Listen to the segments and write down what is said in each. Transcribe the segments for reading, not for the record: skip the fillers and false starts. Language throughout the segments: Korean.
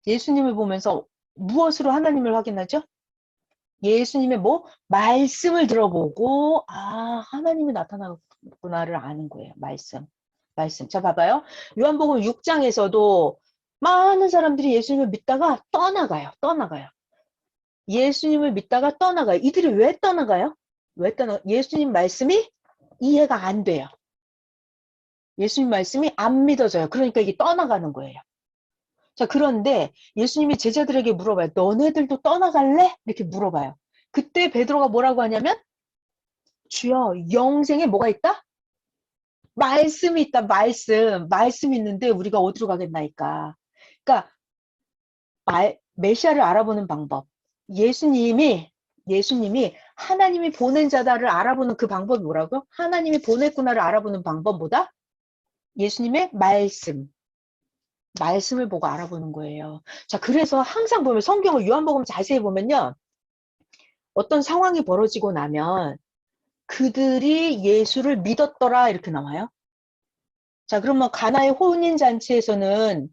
예수님을 보면서 무엇으로 하나님을 확인하죠? 예수님의 뭐? 말씀을 들어보고, 아, 하나님이 나타나구나를 아는 거예요. 말씀. 말씀. 자, 봐봐요. 요한복음 6장에서도 많은 사람들이 예수님을 믿다가 떠나가요. 떠나가요. 예수님을 믿다가 떠나가요. 이들이 왜 떠나가요? 예수님 말씀이 이해가 안 돼요. 예수님 말씀이 안 믿어져요. 그러니까 이게 떠나가는 거예요. 자, 그런데 예수님이 제자들에게 물어봐요. 너네들도 떠나갈래? 이렇게 물어봐요. 그때 베드로가 뭐라고 하냐면 주여, 영생에 뭐가 있다? 말씀이 있다. 말씀이 있는데 우리가 어디로 가겠나이까. 그러니까 메시아를 알아보는 방법. 예수님이 하나님이 보낸 자다를 알아보는 그 방법이 뭐라고요? 하나님이 보냈구나를 알아보는 방법보다 예수님의 말씀을 보고 알아보는 거예요. 자, 그래서 항상 보면 성경을 요한복음 자세히 보면요. 어떤 상황이 벌어지고 나면 그들이 예수를 믿었더라 이렇게 나와요. 자, 그러면 가나의 혼인잔치에서는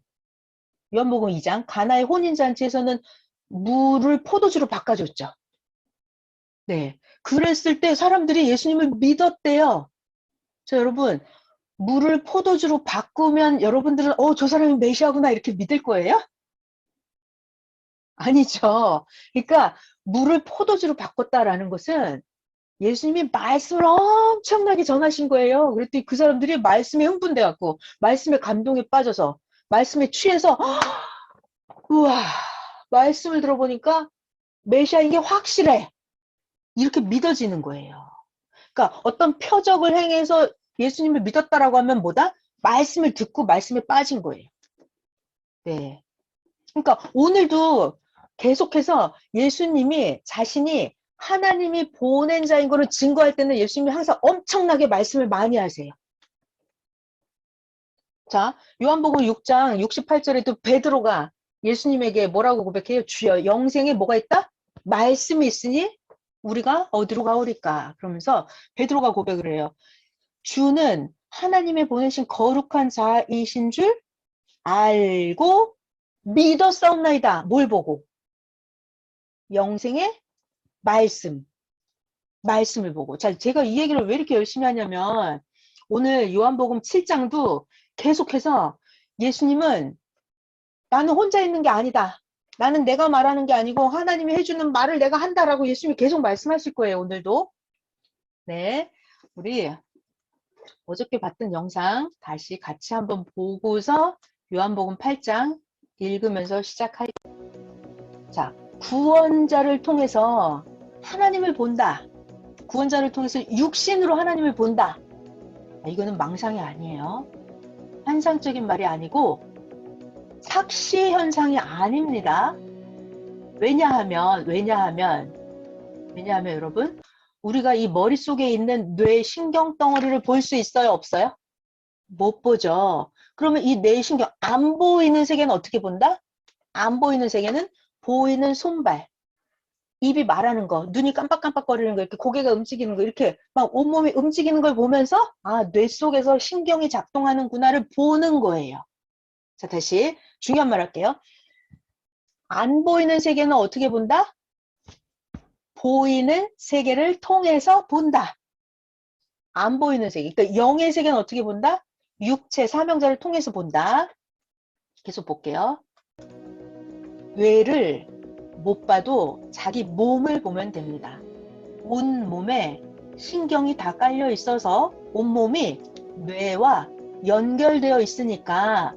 요한복음 2장 가나의 혼인잔치에서는 물을 포도주로 바꿔줬죠. 네, 그랬을 때 사람들이 예수님을 믿었대요. 자, 여러분 물을 포도주로 바꾸면 여러분들은 저 사람이 메시아구나 이렇게 믿을 거예요? 아니죠. 그러니까 물을 포도주로 바꿨다라는 것은 예수님이 말씀을 엄청나게 전하신 거예요. 그랬더니 그 사람들이 말씀에 흥분돼 갖고 말씀에 감동에 빠져서 말씀에 취해서 우와, 말씀을 들어보니까 메시아인 게 확실해. 이렇게 믿어지는 거예요. 그러니까 어떤 표적을 행해서 예수님을 믿었다라고 하면 뭐다? 말씀을 듣고 말씀에 빠진 거예요. 네. 그러니까 오늘도 계속해서 예수님이 자신이 하나님이 보낸 자인 거를 증거할 때는 예수님이 항상 엄청나게 말씀을 많이 하세요. 자, 요한복음 6장 68절에도 베드로가 예수님에게 뭐라고 고백해요? 주여, 영생에 뭐가 있다? 말씀이 있으니 우리가 어디로 가오리까? 그러면서 베드로가 고백을 해요. 주는 하나님의 보내신 거룩한 자이신 줄 알고 믿었사옵나이다. 뭘 보고? 영생의 말씀을 보고. 자, 제가 이 얘기를 왜 이렇게 열심히 하냐면 오늘 요한복음 7장도 계속해서 예수님은 나는 혼자 있는 게 아니다. 나는 내가 말하는 게 아니고 하나님이 해주는 말을 내가 한다라고 예수님이 계속 말씀하실 거예요. 오늘도. 네, 우리 어저께 봤던 영상 다시 같이 한번 보고서 요한복음 8장 읽으면서 시작할게요. 자, 구원자를 통해서 하나님을 본다. 구원자를 통해서 육신으로 하나님을 본다. 이거는 망상이 아니에요. 환상적인 말이 아니고 착시 현상이 아닙니다. 왜냐하면 여러분, 우리가 이 머릿속에 있는 뇌 신경 덩어리를 볼 수 있어요? 없어요? 못 보죠. 그러면 이 뇌 신경, 안 보이는 세계는 어떻게 본다? 안 보이는 세계는 보이는 손발, 입이 말하는 거, 눈이 깜빡깜빡거리는 거, 이렇게 고개가 움직이는 거, 이렇게 막 온몸이 움직이는 걸 보면서 아, 뇌 속에서 신경이 작동하는구나를 보는 거예요. 자, 다시 중요한 말 할게요. 안 보이는 세계는 어떻게 본다? 보이는 세계를 통해서 본다. 안 보이는 세계. 그러니까 영의 세계는 어떻게 본다? 육체, 사명자를 통해서 본다. 계속 볼게요. 뇌를 못 봐도 자기 몸을 보면 됩니다. 온 몸에 신경이 다 깔려 있어서 온몸이 뇌와 연결되어 있으니까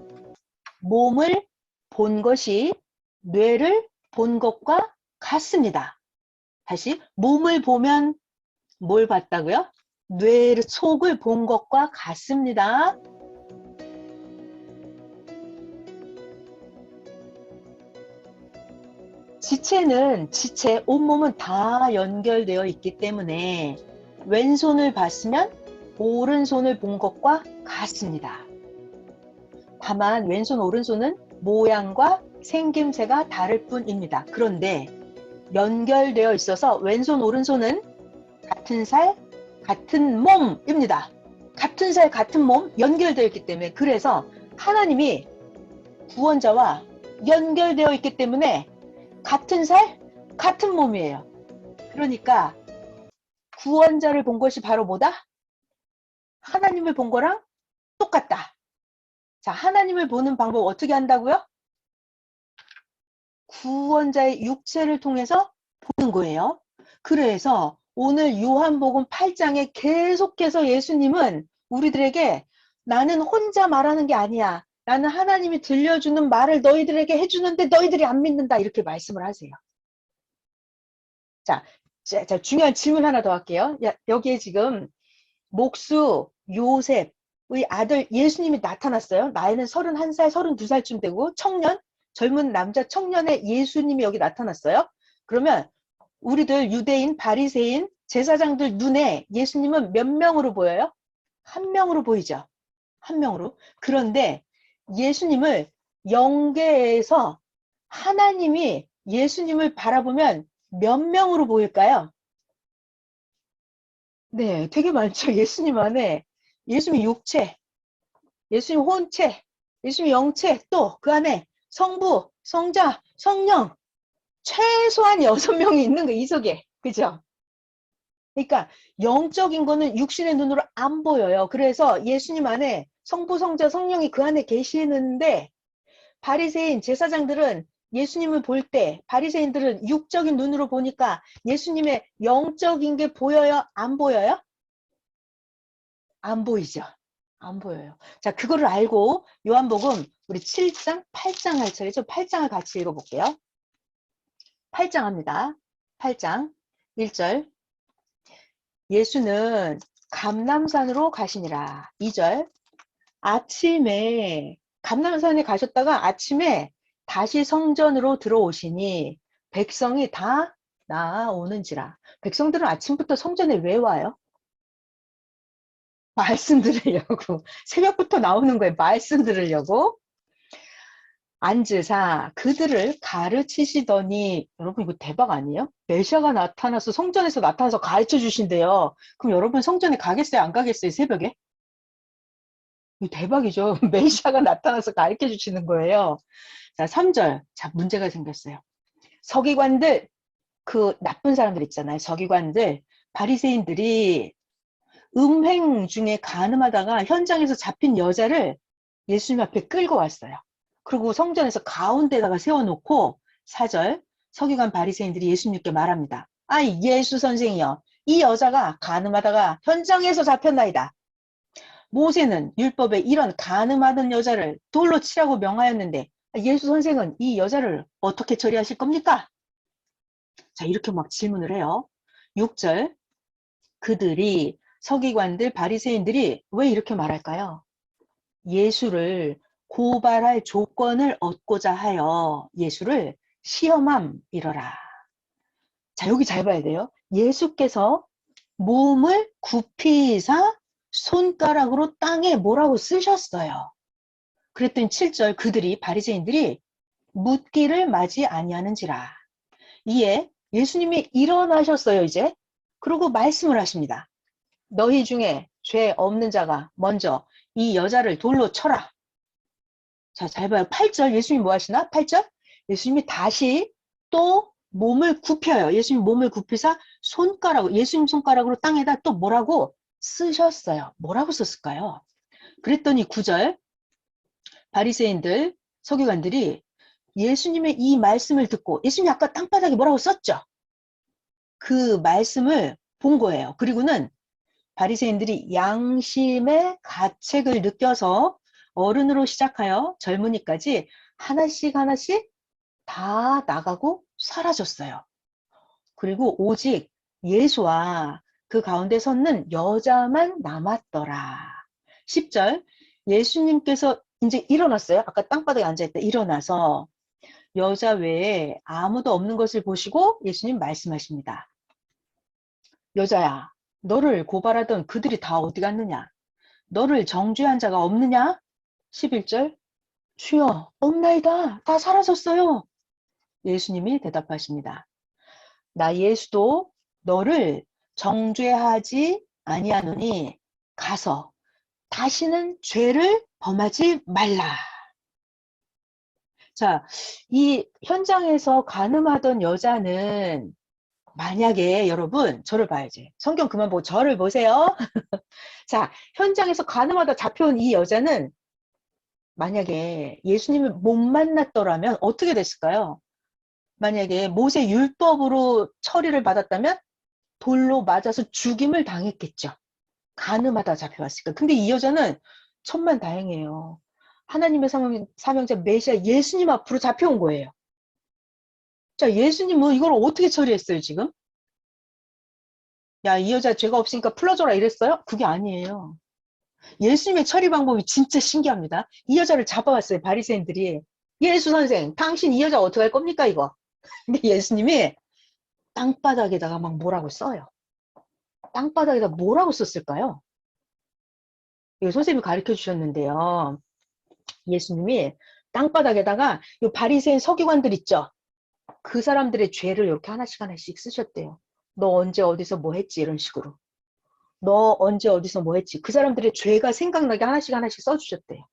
몸을 본 것이 뇌를 본 것과 같습니다. 다시 몸을 보면 뭘 봤다고요? 뇌 속을 본 것과 같습니다. 지체, 온몸은 다 연결되어 있기 때문에 왼손을 봤으면 오른손을 본 것과 같습니다. 다만 왼손, 오른손은 모양과 생김새가 다를 뿐입니다. 그런데 연결되어 있어서 왼손, 오른손은 같은 살, 같은 몸입니다. 같은 살, 같은 몸 연결되어 있기 때문에 그래서 하나님이 구원자와 연결되어 있기 때문에 같은 살, 같은 몸이에요. 그러니까 구원자를 본 것이 바로 뭐다? 하나님을 본 거랑 똑같다. 자, 하나님을 보는 방법 어떻게 한다고요? 구원자의 육체를 통해서 보는 거예요. 그래서 오늘 요한복음 8장에 계속해서 예수님은 우리들에게 나는 혼자 말하는 게 아니야. 나는 하나님이 들려주는 말을 너희들에게 해주는데 너희들이 안 믿는다. 이렇게 말씀을 하세요. 자, 중요한 질문 하나 더 할게요. 여기에 지금 목수 요셉의 아들 예수님이 나타났어요. 나이는 31살, 32살쯤 되고 청년, 젊은 남자 청년의 예수님이 여기 나타났어요. 그러면 우리들 유대인, 바리새인, 제사장들 눈에 예수님은 몇 명으로 보여요? 한 명으로 보이죠. 한 명으로. 그런데 예수님을 영계에서 하나님이 예수님을 바라보면 몇 명으로 보일까요? 네, 되게 많죠. 예수님 안에 예수님 육체, 예수님 혼체, 예수님 영체, 또 그 안에 성부, 성자, 성령 최소한 6명이 있는 거 이 속에. 그죠? 그러니까 영적인 거는 육신의 눈으로 안 보여요. 그래서 예수님 안에 성부, 성자, 성령이 그 안에 계시는데 바리새인 제사장들은 예수님을 볼 때 바리새인들은 육적인 눈으로 보니까 예수님의 영적인 게 보여요? 안 보여요? 안 보이죠. 안 보여요. 자, 그거를 알고 요한복음 우리 7장, 8장 할 차례죠. 8장을 같이 읽어볼게요. 8장 합니다. 8장 1절 예수는 감람산으로 가시니라. 2절 아침에 감람산에 가셨다가 아침에 다시 성전으로 들어오시니 백성이 다 나오는지라. 백성들은 아침부터 성전에 왜 와요? 말씀 들으려고. 새벽부터 나오는 거예요. 말씀 들으려고. 앉으사 그들을 가르치시더니 여러분 이거 대박 아니에요? 메시아가 나타나서 성전에서 나타나서 가르쳐 주신대요. 그럼 여러분 성전에 가겠어요? 안 가겠어요? 새벽에? 이거 대박이죠. 메시아가 나타나서 가르쳐 주시는 거예요. 자, 3절. 자, 문제가 생겼어요. 서기관들, 그 나쁜 사람들 있잖아요. 서기관들, 바리새인들이 음행 중에 간음하다가 현장에서 잡힌 여자를 예수님 앞에 끌고 왔어요. 그리고 성전에서 가운데다가 세워놓고 4절 서기관 바리새인들이 예수님께 말합니다. 아, 예수 선생이여, 이 여자가 간음하다가 현장에서 잡혔나이다. 모세는 율법에 이런 간음하던 여자를 돌로 치라고 명하였는데 예수 선생은 이 여자를 어떻게 처리하실 겁니까? 자, 이렇게 막 질문을 해요. 6절 그들이 서기관들 바리새인들이 왜 이렇게 말할까요? 예수를 고발할 조건을 얻고자 하여 예수를 시험함이러라. 자, 여기 잘 봐야 돼요. 예수께서 몸을 굽히사 손가락으로 땅에 뭐라고 쓰셨어요. 그랬더니 7절 그들이 바리새인들이 묻기를 맞이 아니하는지라. 이에 예수님이 일어나셨어요, 이제. 그리고 말씀을 하십니다. 너희 중에 죄 없는 자가 먼저 이 여자를 돌로 쳐라. 자, 잘 봐요. 8절 예수님이 뭐 하시나? 8절 예수님이 다시 또 몸을 굽혀요. 예수님 몸을 굽히사 손가락으로 예수님 손가락으로 땅에다 또 뭐라고 쓰셨어요. 뭐라고 썼을까요? 그랬더니 9절 바리새인들 서기관들이 예수님의 이 말씀을 듣고 예수님이 아까 땅바닥에 뭐라고 썼죠? 그 말씀을 본 거예요. 그리고는 바리새인들이 양심의 가책을 느껴서 어른으로 시작하여 젊은이까지 하나씩 하나씩 다 나가고 사라졌어요. 그리고 오직 예수와 그 가운데 섰는 여자만 남았더라. 10절 예수님께서 이제 일어났어요. 아까 땅바닥에 앉아있다 일어나서 여자 외에 아무도 없는 것을 보시고 예수님 말씀하십니다. 여자야, 너를 고발하던 그들이 다 어디 갔느냐? 너를 정죄한 자가 없느냐? 11절 주여 없나이다. 다 사라졌어요. 예수님이 대답하십니다. 나 예수도 너를 정죄하지 아니하노니 가서 다시는 죄를 범하지 말라. 자, 이 현장에서 간음하던 여자는 만약에 여러분 저를 봐야지. 성경 그만 보고 저를 보세요. 자, 현장에서 간음하다 잡혀온 이 여자는 만약에 예수님을 못 만났더라면 어떻게 됐을까요? 만약에 모세 율법으로 처리를 받았다면 돌로 맞아서 죽임을 당했겠죠. 간음하다 잡혀왔으니까. 근데 이 여자는 천만다행이에요. 하나님의 사명자 메시아 예수님 앞으로 잡혀온 거예요. 자, 예수님은 이걸 어떻게 처리했어요, 지금? 야, 이 여자 죄가 없으니까 풀어줘라 이랬어요? 그게 아니에요. 예수님의 처리 방법이 진짜 신기합니다. 이 여자를 잡아왔어요, 바리새인들이. 예수 선생, 당신 이 여자 어떻게 할 겁니까, 이거? 근데 예수님이 땅바닥에다가 막 뭐라고 써요. 땅바닥에다 뭐라고 썼을까요? 이거 선생님이 가르쳐 주셨는데요. 예수님이 땅바닥에다가 이 바리새인 서기관들 있죠? 그 사람들의 죄를 이렇게 하나씩 하나씩 쓰셨대요. 너 언제 어디서 뭐 했지? 이런 식으로. 너 언제 어디서 뭐 했지? 그 사람들의 죄가 생각나게 하나씩 하나씩 써주셨대요.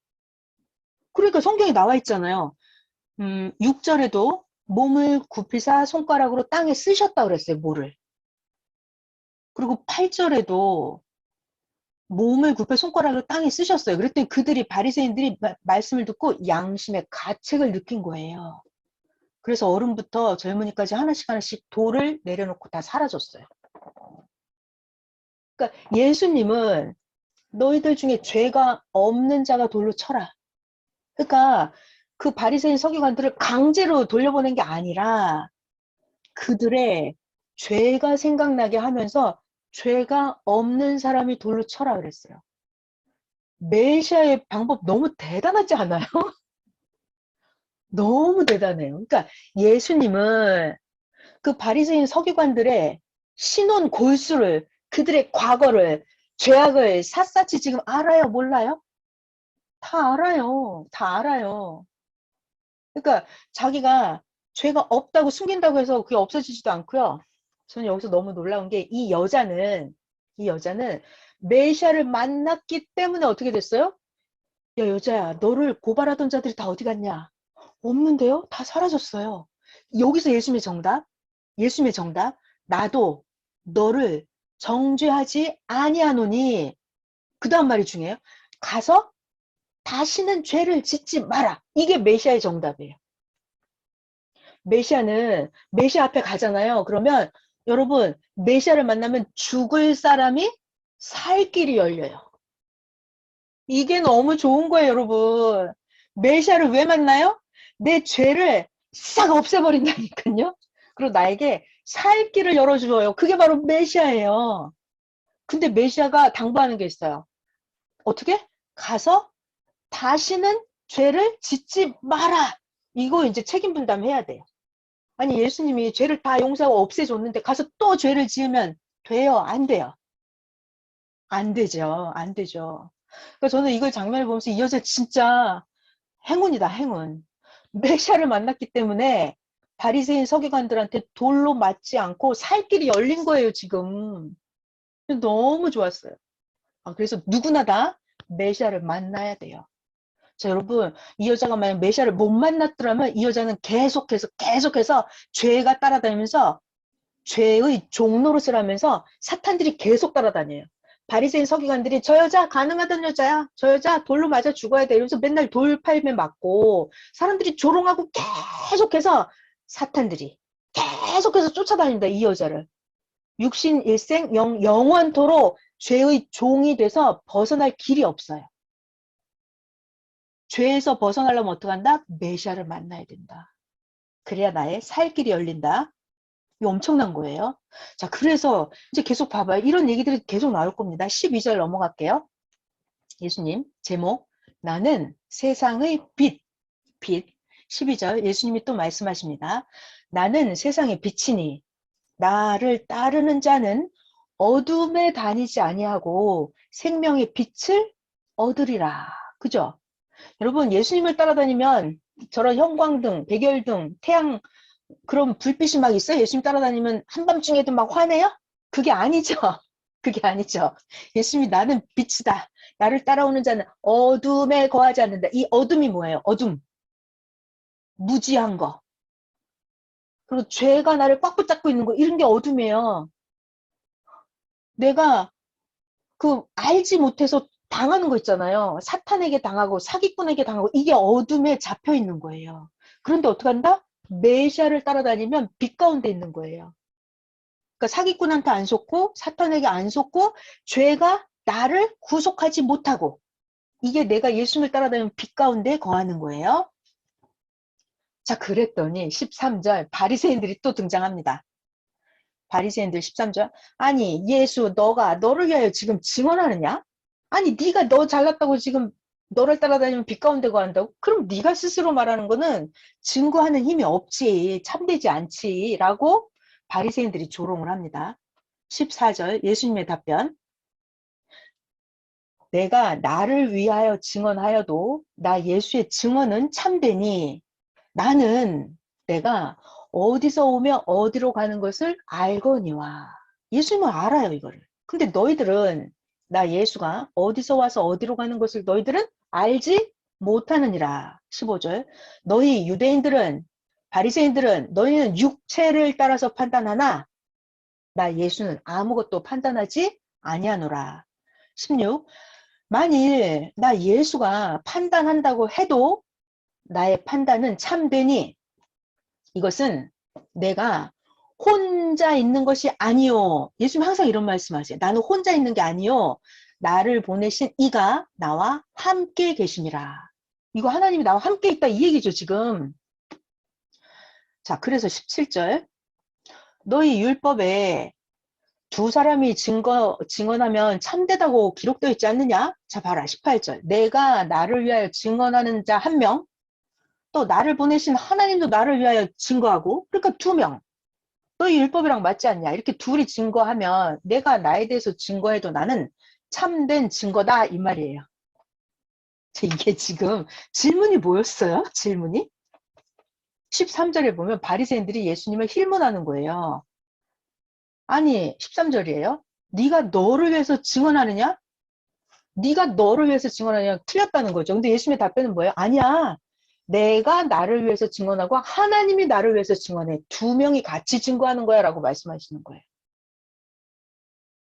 그러니까 성경에 나와 있잖아요. 6절에도 몸을 굽히사 손가락으로 땅에 쓰셨다 그랬어요. 뭐를. 그리고 8절에도 몸을 굽혀 손가락으로 땅에 쓰셨어요. 그랬더니 그들이 바리새인들이 말씀을 듣고 양심의 가책을 느낀 거예요. 그래서 어른부터 젊은이까지 하나씩 하나씩 돌을 내려놓고 다 사라졌어요. 그러니까 예수님은 너희들 중에 죄가 없는 자가 돌로 쳐라. 그러니까 그 바리새인 서기관들을 강제로 돌려보낸 게 아니라 그들의 죄가 생각나게 하면서 죄가 없는 사람이 돌로 쳐라 그랬어요. 메시아의 방법 너무 대단하지 않아요? 너무 대단해요. 그러니까 예수님은 그 바리새인 서기관들의 신혼 골수를, 그들의 과거를, 죄악을 샅샅이 지금 알아요, 몰라요? 다 알아요. 다 알아요. 그러니까 자기가 죄가 없다고 숨긴다고 해서 그게 없어지지도 않고요. 저는 여기서 너무 놀라운 게 이 여자는 메시아를 만났기 때문에 어떻게 됐어요? 야, 여자야, 너를 고발하던 자들이 다 어디 갔냐? 없는데요? 다 사라졌어요. 여기서 예수님의 정답, 나도 너를 정죄하지 아니하노니, 그 다음 말이 중요해요. 가서 다시는 죄를 짓지 마라. 이게 메시아의 정답이에요. 메시아 앞에 가잖아요. 그러면 여러분, 메시아를 만나면 죽을 사람이 살 길이 열려요. 이게 너무 좋은 거예요, 여러분. 메시아를 왜 만나요? 내 죄를 싹 없애버린다니까요. 그리고 나에게 살 길을 열어줘요. 그게 바로 메시아예요. 근데 메시아가 당부하는 게 있어요. 어떻게? 가서 다시는 죄를 짓지 마라. 이거 이제 책임 분담해야 돼요. 아니, 예수님이 죄를 다 용서하고 없애줬는데 가서 또 죄를 지으면 돼요? 안 돼요? 안 되죠. 안 되죠. 그러니까 저는 이걸 장면을 보면서 이 여자 진짜 행운이다, 행운. 메시아를 만났기 때문에 바리새인 서기관들한테 돌로 맞지 않고 살 길이 열린 거예요, 지금. 너무 좋았어요. 그래서 누구나 다 메시아를 만나야 돼요. 자, 여러분, 이 여자가 만약 메시아를 못 만났더라면 이 여자는 계속해서 죄가 따라다니면서 죄의 종노릇을 하면서 사탄들이 계속 따라다녀요. 바리새인 서기관들이 저 여자 가늠하던 여자야. 저 여자 돌로 맞아 죽어야 돼. 이러면서 맨날 돌팔매 맞고 사람들이 조롱하고 계속해서 사탄들이 계속해서 쫓아다닌다. 이 여자를. 육신 일생 영원토록 죄의 종이 돼서 벗어날 길이 없어요. 죄에서 벗어나려면 어떡한다? 메시아를 만나야 된다. 그래야 나의 살 길이 열린다. 이거 엄청난 거예요. 자, 그래서 이제 계속 봐봐요. 이런 얘기들이 계속 나올 겁니다. 12절 넘어갈게요. 예수님, 제목, 나는 세상의 빛. 12절, 예수님이 또 말씀하십니다. 나는 세상의 빛이니, 나를 따르는 자는 어둠에 다니지 아니하고 생명의 빛을 얻으리라. 그죠? 여러분, 예수님을 따라다니면 저런 형광등, 백열등, 태양, 그럼 불빛이 막 있어요? 예수님 따라다니면 한밤중에도 막 화내요? 그게 아니죠. 그게 아니죠. 예수님이 나는 빛이다. 나를 따라오는 자는 어둠에 거하지 않는다. 이 어둠이 뭐예요? 어둠. 무지한 거, 그리고 죄가 나를 꽉 붙잡고 있는 거, 이런 게 어둠이에요. 내가 그 알지 못해서 당하는 거 있잖아요. 사탄에게 당하고 사기꾼에게 당하고, 이게 어둠에 잡혀 있는 거예요. 그런데 어떻게 한다? 메시아를 따라다니면 빛 가운데 있는 거예요. 그러니까 사기꾼한테 안 속고 사탄에게 안 속고 죄가 나를 구속하지 못하고, 이게 내가 예수님을 따라다니면 빛 가운데 거하는 거예요. 자, 그랬더니 13절 바리새인들이 또 등장합니다. 바리새인들 13절. 아니 예수, 너가 너를 위하여 지금 증언하느냐? 아니 네가 너 잘났다고 지금 너를 따라다니면 빛 가운데 거한다고? 그럼 네가 스스로 말하는 거는 증거하는 힘이 없지, 참되지 않지 라고 바리새인들이 조롱을 합니다. 14절 예수님의 답변. 내가 나를 위하여 증언하여도 나 예수의 증언은 참되니 나는 내가 어디서 오며 어디로 가는 것을 알거니와. 예수님은 알아요, 이거를. 근데 너희들은 나 예수가 어디서 와서 어디로 가는 것을 너희들은 알지 못하느니라. 15절. 너희 유대인들은, 바리새인들은 너희는 육체를 따라서 판단하나 나 예수는 아무것도 판단하지 아니하노라. 16. 만일 나 예수가 판단한다고 해도 나의 판단은 참되니 이것은 내가 혼자 있는 것이 아니요. 예수님 항상 이런 말씀하세요. 나는 혼자 있는 게 아니요. 나를 보내신 이가 나와 함께 계시니라. 이거 하나님이 나와 함께 있다 이 얘기죠, 지금. 자, 그래서 17절. 너희 율법에 두 사람이 증언하면 참되다고 기록되어 있지 않느냐? 자, 봐라. 18절. 내가 나를 위하여 증언하는 자 한 명, 또 나를 보내신 하나님도 나를 위하여 증거하고, 그러니까 두 명. 너희 율법이랑 맞지 않냐? 이렇게 둘이 증거하면 내가 나에 대해서 증거해도 나는 참된 증거다 이 말이에요. 이게 지금 질문이 뭐였어요? 질문이? 13절에 보면 바리새인들이 예수님을 힐문하는 거예요. 아니 13절이에요. 네가 너를 위해서 증언하느냐? 네가 너를 위해서 증언하느냐? 틀렸다는 거죠. 근데 예수님의 답변은 뭐예요? 아니야. 내가 나를 위해서 증언하고 하나님이 나를 위해서 증언해. 두 명이 같이 증거하는 거야 라고 말씀하시는 거예요.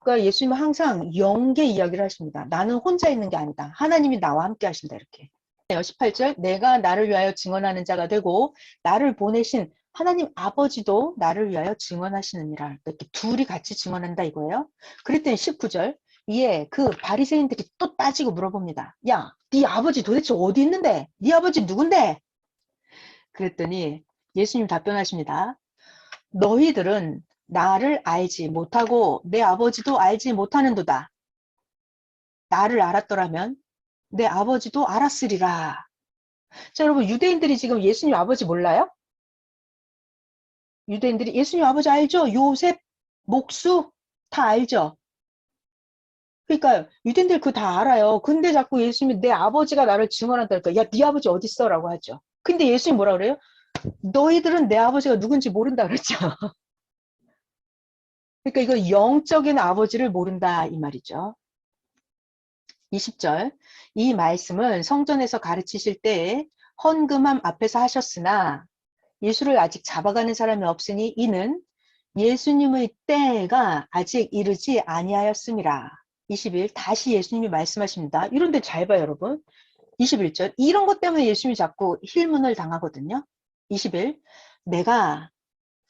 그러니까 예수님은 항상 영계 이야기를 하십니다. 나는 혼자 있는 게 아니다. 하나님이 나와 함께 하신다. 이렇게. 18절 내가 나를 위하여 증언하는 자가 되고 나를 보내신 하나님 아버지도 나를 위하여 증언하시느니라. 이렇게 둘이 같이 증언한다 이거예요. 그랬더니 19절 이에 그 바리새인들이 또 따지고 물어봅니다. 야, 네 아버지 도대체 어디 있는데? 네 아버지 누군데? 그랬더니 예수님 답변하십니다. 너희들은 나를 알지 못하고 내 아버지도 알지 못하는도다. 나를 알았더라면 내 아버지도 알았으리라. 자, 여러분 유대인들이 지금 예수님 아버지 몰라요? 유대인들이 예수님 아버지 알죠? 요셉, 목수 다 알죠? 그러니까 유대인들 그거 다 알아요. 근데 자꾸 예수님이 내 아버지가 나를 증언한다니까 야, 네 아버지 어디 있어? 라고 하죠. 근데 예수님 뭐라 그래요? 너희들은 내 아버지가 누군지 모른다 그랬죠. 그러니까 이거 영적인 아버지를 모른다 이 말이죠. 20절 이 말씀은 성전에서 가르치실 때에 헌금함 앞에서 하셨으나 예수를 아직 잡아가는 사람이 없으니 이는 예수님의 때가 아직 이르지 아니하였음이라. 21 다시 예수님이 말씀하십니다. 이런데 잘 봐요 여러분. 21절 이런 것 때문에 예수님이 자꾸 힐문을 당하거든요. 21 내가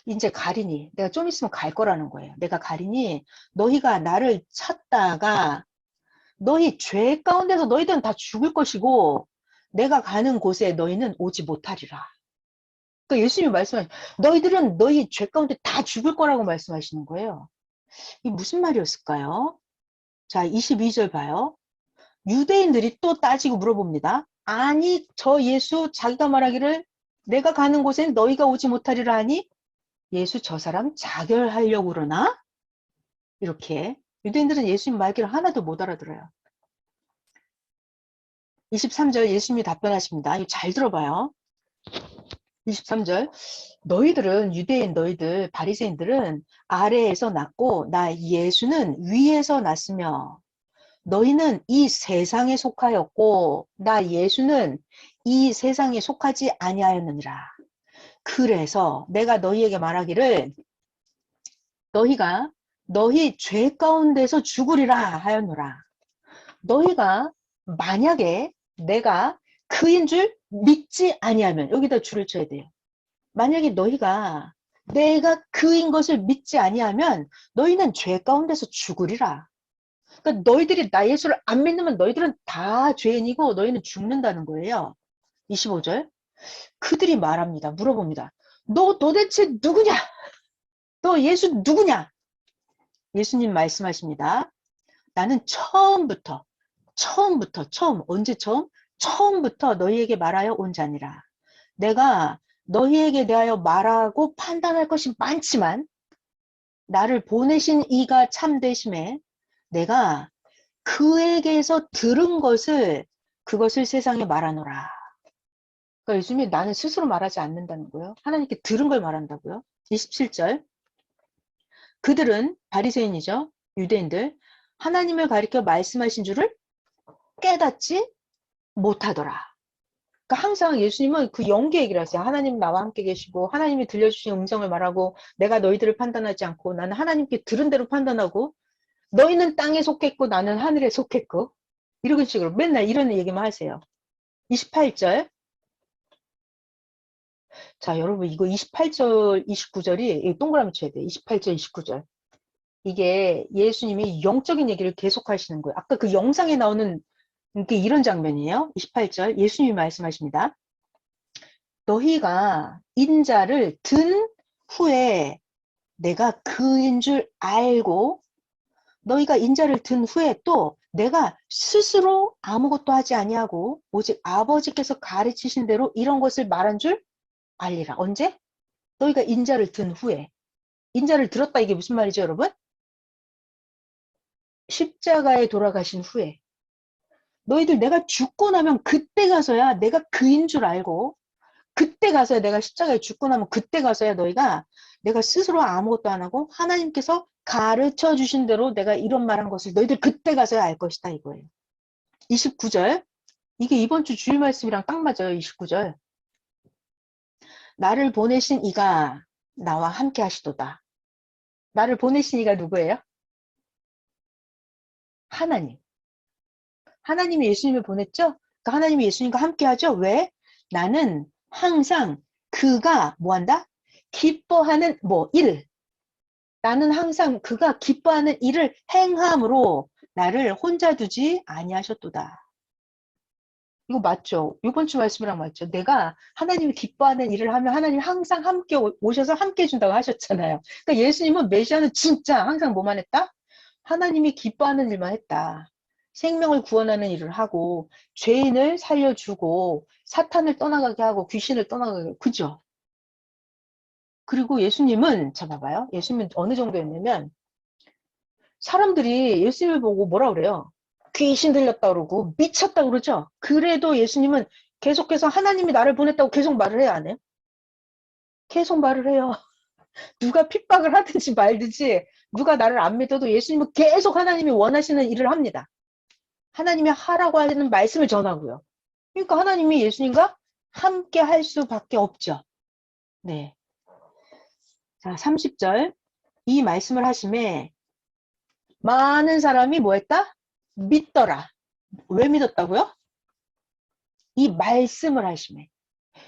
이제 가리니 내가 좀 있으면 갈 거라는 거예요. 내가 가리니 너희가 나를 찾다가 너희 죄 가운데서 너희들은 다 죽을 것이고 내가 가는 곳에 너희는 오지 못하리라. 그러니까 예수님이 말씀하신 너희들은 너희 죄 가운데 다 죽을 거라고 말씀하시는 거예요. 이게 무슨 말이었을까요? 자, 22절 봐요. 유대인들이 또 따지고 물어봅니다. 아니 저 예수 자기가 말하기를 내가 가는 곳엔 너희가 오지 못하리라 하니 예수 저 사람 자결하려고 그러나? 이렇게 유대인들은 예수님 말귀를 하나도 못 알아들어요. 23절 예수님이 답변하십니다. 이거 잘 들어봐요. 23절 너희들은 유대인 너희들 바리새인들은 아래에서 났고 나 예수는 위에서 났으며 너희는 이 세상에 속하였고 나 예수는 이 세상에 속하지 아니하였느니라. 그래서 내가 너희에게 말하기를 너희가 너희 죄 가운데서 죽으리라 하였노라. 너희가 만약에 내가 그인 줄 믿지 아니하면 여기다 줄을 쳐야 돼요. 만약에 너희가 내가 그인 것을 믿지 아니하면 너희는 죄 가운데서 죽으리라. 그러니까 너희들이 나 예수를 안 믿으면 너희들은 다 죄인이고 너희는 죽는다는 거예요. 25절. 그들이 말합니다. 물어봅니다. 너 도대체 누구냐? 너 예수 누구냐? 예수님 말씀하십니다. 나는 처음부터 언제 처음? 처음부터 너희에게 말하여 온 자니라. 내가 너희에게 대하여 말하고 판단할 것이 많지만 나를 보내신 이가 참되심에 내가 그에게서 들은 것을 그것을 세상에 말하노라. 그러니까 예수님이 나는 스스로 말하지 않는다는 거예요. 하나님께 들은 걸 말한다고요. 27절. 그들은 바리새인이죠. 유대인들. 하나님을 가리켜 말씀하신 줄을 깨닫지 못하더라. 그러니까 항상 예수님은 그 영계 얘기를 하세요. 하나님 나와 함께 계시고 하나님이 들려주신 음성을 말하고 내가 너희들을 판단하지 않고 나는 하나님께 들은 대로 판단하고 너희는 땅에 속했고 나는 하늘에 속했고 이런 식으로 맨날 이런 얘기만 하세요. 28절. 자, 여러분 이거 28절, 29절이 동그라미 쳐야 돼요. 28절, 29절. 이게 예수님이 영적인 얘기를 계속 하시는 거예요. 아까 그 영상에 나오는 게 이런 장면이에요. 28절 예수님이 말씀하십니다. 너희가 인자를 든 후에 내가 그인 줄 알고 너희가 인자를 든 후에 또 내가 스스로 아무것도 하지 아니하고 오직 아버지께서 가르치신 대로 이런 것을 말한 줄 알리라. 언제? 너희가 인자를 든 후에. 인자를 들었다 이게 무슨 말이죠 여러분? 십자가에 돌아가신 후에. 너희들 내가 죽고 나면 그때 가서야 내가 그인 줄 알고 그때 가서야 내가 십자가에 죽고 나면 그때 가서야 너희가 내가 스스로 아무것도 안 하고 하나님께서 가르쳐 주신 대로 내가 이런 말한 것을 너희들 그때 가서야 알 것이다 이거예요. 29절. 이게 이번 주 주일 말씀이랑 딱 맞아요. 29절. 나를 보내신 이가 나와 함께 하시도다. 나를 보내신 이가 누구예요? 하나님. 하나님이 예수님을 보냈죠? 그러니까 하나님이 예수님과 함께 하죠? 왜? 나는 항상 그가 뭐한다? 기뻐하는 일. 나는 항상 그가 기뻐하는 일을 행함으로 나를 혼자 두지 아니하셨도다. 이거 맞죠? 이번 주 말씀이랑 맞죠? 내가 하나님이 기뻐하는 일을 하면 하나님이 항상 함께 오셔서 함께 해준다고 하셨잖아요. 그러니까 예수님은 메시아는 진짜 항상 뭐만 했다? 하나님이 기뻐하는 일만 했다. 생명을 구원하는 일을 하고 죄인을 살려주고 사탄을 떠나가게 하고 귀신을 떠나가게 하고 그죠? 그리고 예수님은 자 봐봐요. 예수님은 어느 정도였냐면 사람들이 예수님을 보고 뭐라 그래요? 귀신 들렸다 그러고 미쳤다 그러죠? 그래도 예수님은 계속해서 하나님이 나를 보냈다고 계속 말을 해야 안 해요? 계속 말을 해요. 누가 핍박을 하든지 말든지 누가 나를 안 믿어도 예수님은 계속 하나님이 원하시는 일을 합니다. 하나님이 하라고 하는 말씀을 전하고요. 그러니까 하나님이 예수님과 함께 할 수밖에 없죠. 네. 자, 30절. 이 말씀을 하심에 많은 사람이 뭐 했다? 믿더라. 왜 믿었다고요? 이 말씀을 하심에.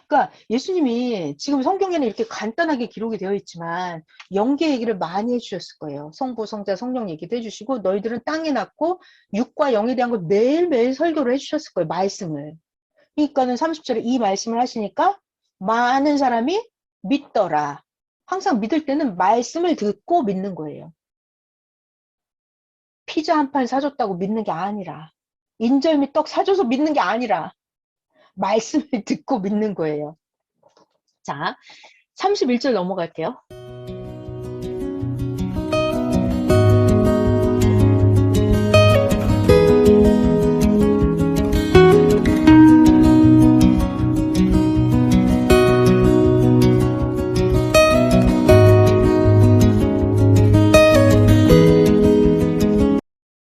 그러니까 예수님이 지금 성경에는 이렇게 간단하게 기록이 되어 있지만 영계 얘기를 많이 해주셨을 거예요. 성부, 성자, 성령 얘기도 해주시고 너희들은 땅에 났고 육과 영에 대한 걸 매일매일 설교를 해주셨을 거예요. 말씀을. 그러니까는 30절에 이 말씀을 하시니까 많은 사람이 믿더라. 항상 믿을 때는 말씀을 듣고 믿는 거예요. 피자 한 판 사줬다고 믿는 게 아니라 인절미 떡 사줘서 믿는 게 아니라 말씀을 듣고 믿는 거예요. 자, 31절 넘어갈게요.